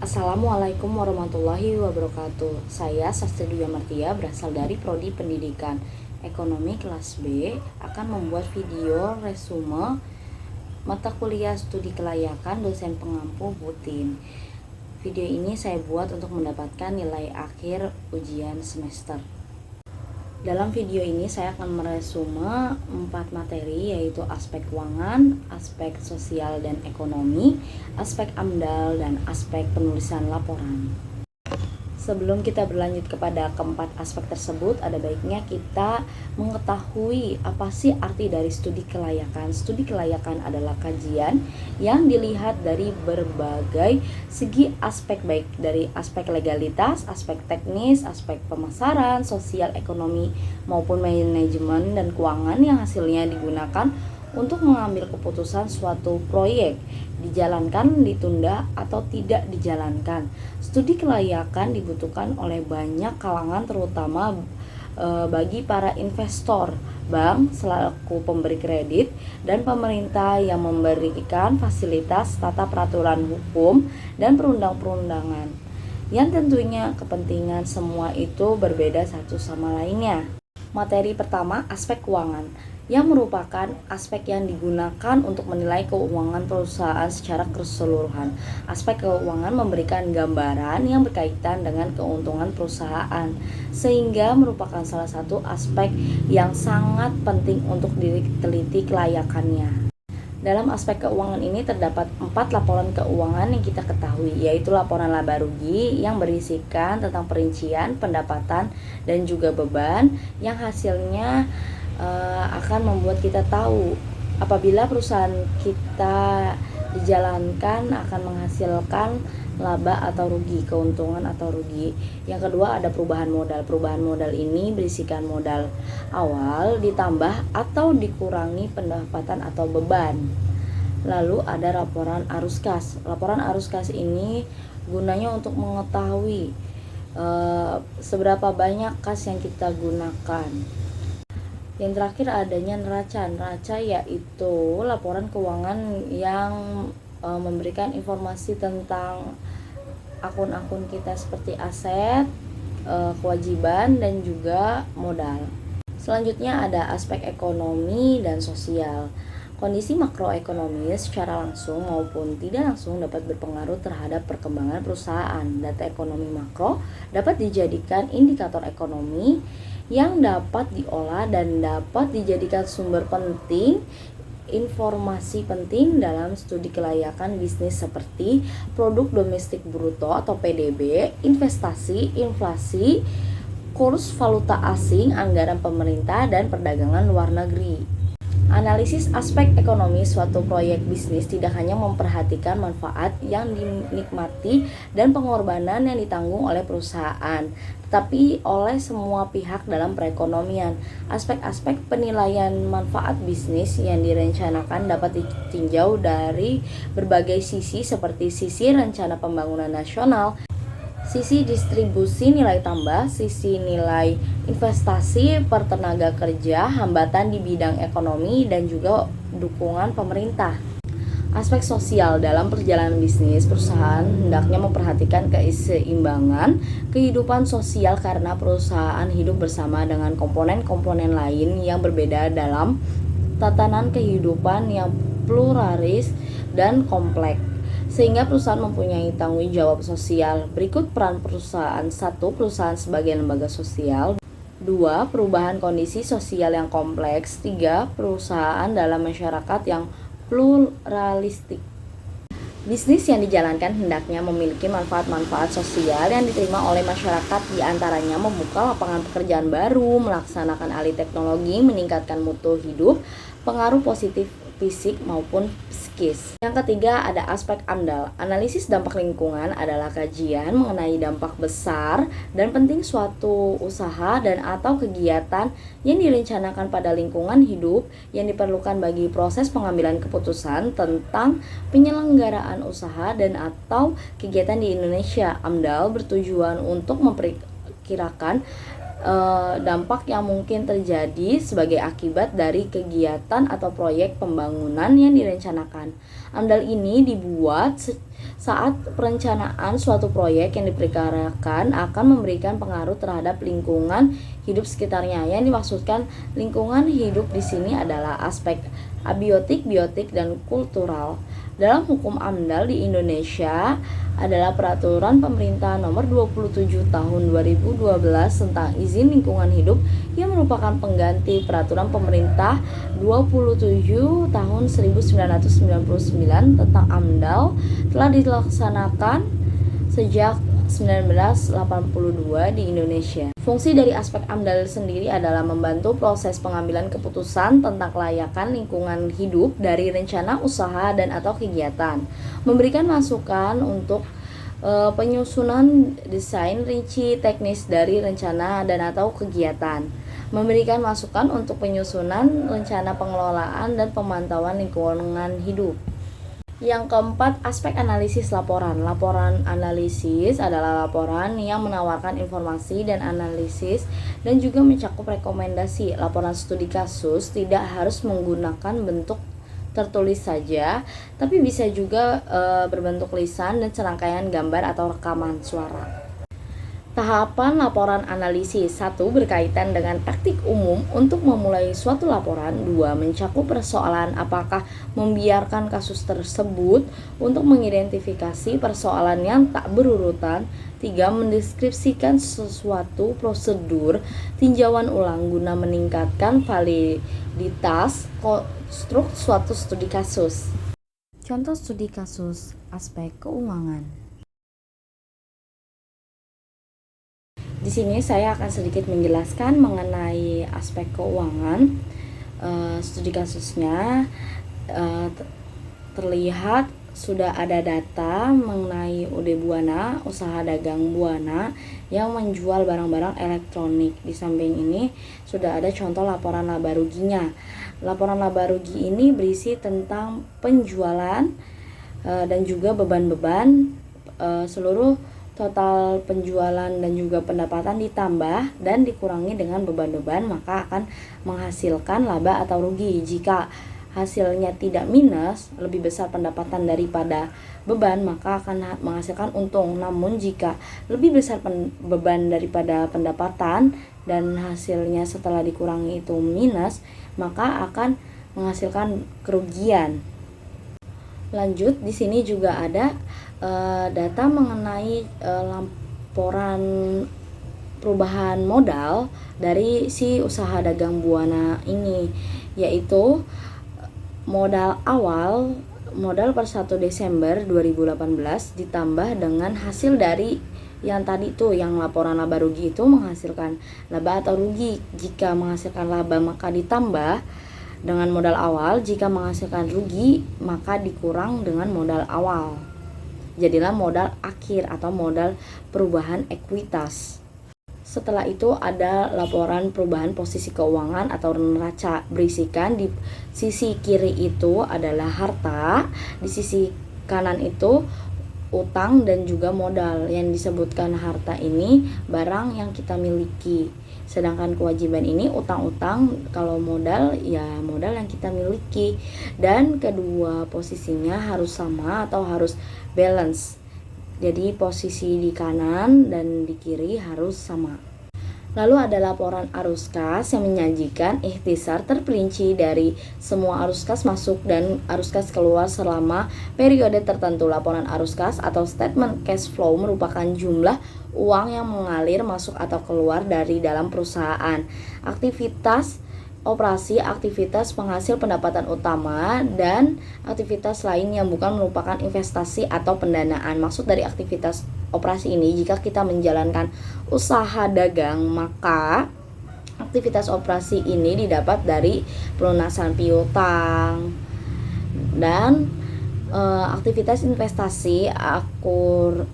Assalamualaikum warahmatullahi wabarakatuh. Saya Sastri Dwi Amartia, berasal dari Prodi Pendidikan Ekonomi kelas B, akan membuat video resume mata kuliah studi kelayakan dosen pengampu Butin. Video ini saya buat untuk mendapatkan nilai akhir ujian semester. Dalam video ini saya akan meresume 4 materi, yaitu aspek keuangan, aspek sosial dan ekonomi, aspek AMDAL, dan aspek penulisan laporan. Sebelum kita berlanjut kepada keempat aspek tersebut, ada baiknya kita mengetahui apa sih arti dari studi kelayakan. Studi kelayakan adalah kajian yang dilihat dari berbagai segi aspek, baik dari aspek legalitas, aspek teknis, aspek pemasaran, sosial, ekonomi, maupun manajemen dan keuangan, yang hasilnya digunakan untuk mengambil keputusan suatu proyek dijalankan, ditunda, atau tidak dijalankan. Studi kelayakan dibutuhkan oleh banyak kalangan, terutama bagi para investor, bank selaku pemberi kredit, dan pemerintah yang memberikan fasilitas tata peraturan hukum dan perundang-perundangan, yang tentunya kepentingan semua itu berbeda satu sama lainnya. Materi pertama, aspek keuangan, yang merupakan aspek yang digunakan untuk menilai keuangan perusahaan secara keseluruhan. Aspek keuangan memberikan gambaran yang berkaitan dengan keuntungan perusahaan, sehingga merupakan salah satu aspek yang sangat penting untuk diteliti kelayakannya. Dalam aspek keuangan ini terdapat 4 laporan keuangan yang kita ketahui, yaitu laporan laba rugi yang berisikan tentang perincian pendapatan dan juga beban, yang hasilnya akan membuat kita tahu apabila perusahaan kita dijalankan akan menghasilkan laba atau rugi, keuntungan atau rugi. Yang kedua ada perubahan modal. Perubahan modal ini berisikan modal awal ditambah atau dikurangi pendapatan atau beban. Lalu ada laporan arus kas. Laporan arus kas ini gunanya untuk mengetahui seberapa banyak kas yang kita gunakan. Yang terakhir adanya neraca. Neraca yaitu laporan keuangan yang memberikan informasi tentang akun-akun kita seperti aset, kewajiban, dan juga modal. Selanjutnya ada aspek ekonomi dan sosial. Kondisi makroekonomi secara langsung maupun tidak langsung dapat berpengaruh terhadap perkembangan perusahaan. Data ekonomi makro dapat dijadikan indikator ekonomi yang dapat diolah dan dapat dijadikan sumber penting informasi penting dalam studi kelayakan bisnis seperti produk domestik bruto atau PDB, investasi, inflasi, kurs valuta asing, anggaran pemerintah, dan perdagangan luar negeri. Analisis aspek ekonomi suatu proyek bisnis tidak hanya memperhatikan manfaat yang dinikmati dan pengorbanan yang ditanggung oleh perusahaan, tetapi oleh semua pihak dalam perekonomian. Aspek-aspek penilaian manfaat bisnis yang direncanakan dapat ditinjau dari berbagai sisi, seperti sisi rencana pembangunan nasional, sisi distribusi nilai tambah, sisi nilai investasi per tenaga kerja, hambatan di bidang ekonomi, dan juga dukungan pemerintah. Aspek sosial dalam perjalanan bisnis, perusahaan hendaknya memperhatikan keseimbangan kehidupan sosial karena perusahaan hidup bersama dengan komponen-komponen lain yang berbeda dalam tatanan kehidupan yang pluralis dan kompleks, sehingga perusahaan mempunyai tanggung jawab sosial. Berikut peran perusahaan. 1. Perusahaan sebagai lembaga sosial. 2. Perubahan kondisi sosial yang kompleks. 3. Perusahaan dalam masyarakat yang pluralistik. Bisnis yang dijalankan hendaknya memiliki manfaat-manfaat sosial yang diterima oleh masyarakat, diantaranya membuka lapangan pekerjaan baru, melaksanakan alih teknologi, meningkatkan mutu hidup, pengaruh positif fisik maupun psikis. Yang ketiga ada aspek AMDAL. Analisis dampak lingkungan adalah kajian mengenai dampak besar dan penting suatu usaha dan atau kegiatan yang direncanakan pada lingkungan hidup yang diperlukan bagi proses pengambilan keputusan tentang penyelenggaraan usaha dan atau kegiatan di Indonesia. AMDAL bertujuan untuk memperkirakan dampak yang mungkin terjadi sebagai akibat dari kegiatan atau proyek pembangunan yang direncanakan. AMDAL ini dibuat saat perencanaan suatu proyek yang diperkirakan akan memberikan pengaruh terhadap lingkungan hidup sekitarnya. Yang dimaksudkan lingkungan hidup di sini adalah aspek abiotik, biotik, dan kultural. Dalam hukum AMDAL di Indonesia adalah Peraturan Pemerintah Nomor 27 Tahun 2012 tentang Izin Lingkungan Hidup yang merupakan pengganti Peraturan Pemerintah 27 Tahun 1999 tentang AMDAL telah dilaksanakan sejak 1982 di Indonesia. Fungsi dari aspek AMDAL sendiri adalah membantu proses pengambilan keputusan tentang kelayakan lingkungan hidup dari rencana usaha dan atau kegiatan, memberikan masukan untuk penyusunan desain rinci teknis dari rencana dan atau kegiatan, memberikan masukan untuk penyusunan rencana pengelolaan dan pemantauan lingkungan hidup. Yang keempat, aspek analisis laporan. Laporan analisis adalah laporan yang menawarkan informasi dan analisis dan juga mencakup rekomendasi. Laporan studi kasus tidak harus menggunakan bentuk tertulis saja, tapi bisa juga berbentuk lisan dan serangkaian gambar atau rekaman suara. Tahapan laporan analisis. 1. Berkaitan dengan taktik umum untuk memulai suatu laporan. 2. Mencakup persoalan apakah membiarkan kasus tersebut untuk mengidentifikasi persoalan yang tak berurutan. 3. Mendeskripsikan sesuatu prosedur tinjauan ulang guna meningkatkan validitas konstruk suatu studi kasus. Contoh studi kasus aspek keuangan. Di sini saya akan sedikit menjelaskan mengenai aspek keuangan. Studi kasusnya terlihat sudah ada data mengenai UD Buana, usaha dagang Buana yang menjual barang-barang elektronik. Di samping ini sudah ada contoh laporan laba ruginya. Laporan laba rugi ini berisi tentang penjualan dan juga beban-beban. Seluruh total penjualan dan juga pendapatan ditambah dan dikurangi dengan beban-beban, maka akan menghasilkan laba atau rugi. Jika hasilnya tidak minus, lebih besar pendapatan daripada beban, maka akan menghasilkan untung. Namun jika lebih besar beban daripada pendapatan dan hasilnya setelah dikurangi itu minus, maka akan menghasilkan kerugian. Lanjut, di sini juga ada data mengenai laporan perubahan modal dari si usaha dagang Buana ini, yaitu modal awal per 1 Desember 2018 ditambah dengan hasil dari yang tadi tuh, yang laporan laba rugi itu menghasilkan laba atau rugi. Jika menghasilkan laba maka ditambah dengan modal awal, jika menghasilkan rugi maka dikurang dengan modal awal. Jadilah modal akhir atau modal perubahan ekuitas. Setelah itu ada laporan perubahan posisi keuangan atau neraca, berisikan di sisi kiri itu adalah harta, di sisi kanan itu utang dan juga modal. Yang disebutkan harta ini barang yang kita miliki, sedangkan kewajiban ini utang-utang. Kalau modal ya modal yang kita miliki, dan kedua posisinya harus sama atau harus balance. Jadi posisi di kanan dan di kiri harus sama. Lalu ada laporan arus kas yang menyajikan ikhtisar terperinci dari semua arus kas masuk dan arus kas keluar selama periode tertentu. Laporan arus kas atau statement cash flow merupakan jumlah uang yang mengalir masuk atau keluar dari dalam perusahaan, aktivitas operasi, aktivitas penghasil pendapatan utama, dan aktivitas lain yang bukan merupakan investasi atau pendanaan. Maksud dari aktivitas operasi ini, jika kita menjalankan usaha dagang, maka aktivitas operasi ini didapat dari pelunasan piutang. Dan aktivitas investasi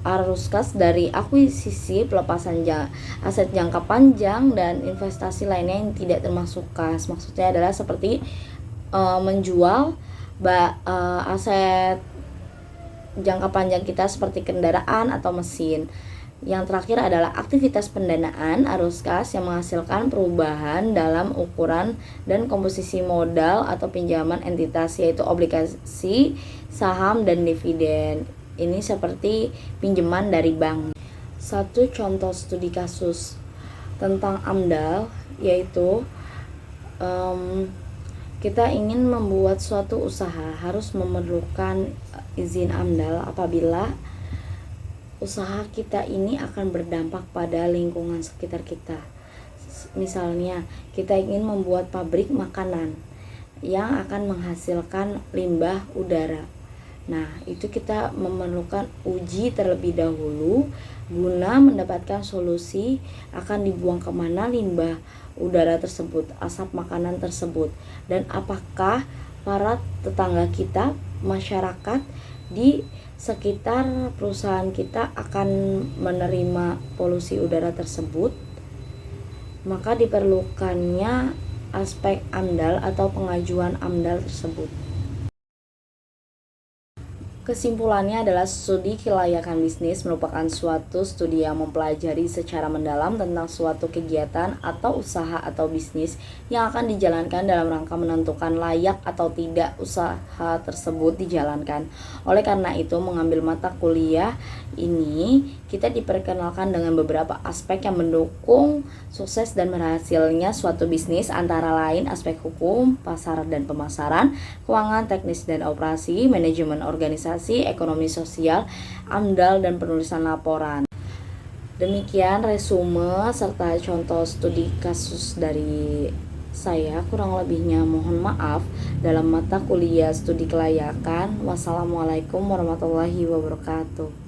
arus kas dari akuisisi, pelepasan aset jangka panjang, dan investasi lainnya yang tidak termasuk kas. Maksudnya adalah seperti menjual aset jangka panjang kita seperti kendaraan atau mesin. Yang terakhir adalah aktivitas pendanaan arus kas yang menghasilkan perubahan dalam ukuran dan komposisi modal atau pinjaman entitas, yaitu obligasi, saham, dan dividen. Ini seperti pinjaman dari bank. Satu contoh studi kasus tentang AMDAL yaitu kita ingin membuat suatu usaha harus memerlukan izin AMDAL apabila usaha kita ini akan berdampak pada lingkungan sekitar kita. Misalnya, kita ingin membuat pabrik makanan yang akan menghasilkan limbah udara. Nah, itu kita memerlukan uji terlebih dahulu guna mendapatkan solusi akan dibuang kemana limbah udara tersebut, asap makanan tersebut, dan apakah para tetangga kita, masyarakat di sekitar perusahaan kita akan menerima polusi udara tersebut. Maka diperlukannya aspek AMDAL atau pengajuan AMDAL tersebut. Kesimpulannya adalah studi kelayakan bisnis merupakan suatu studi yang mempelajari secara mendalam tentang suatu kegiatan atau usaha atau bisnis yang akan dijalankan dalam rangka menentukan layak atau tidak usaha tersebut dijalankan. Oleh karena itu, mengambil mata kuliah ini kita diperkenalkan dengan beberapa aspek yang mendukung sukses dan berhasilnya suatu bisnis, antara lain aspek hukum, pasar dan pemasaran, keuangan, teknis dan operasi, manajemen organisasi, ekonomi sosial, AMDAL, dan penulisan laporan. Demikian resume serta contoh studi kasus dari saya. Kurang lebihnya mohon maaf. Dalam mata kuliah studi kelayakan. Wassalamualaikum warahmatullahi wabarakatuh.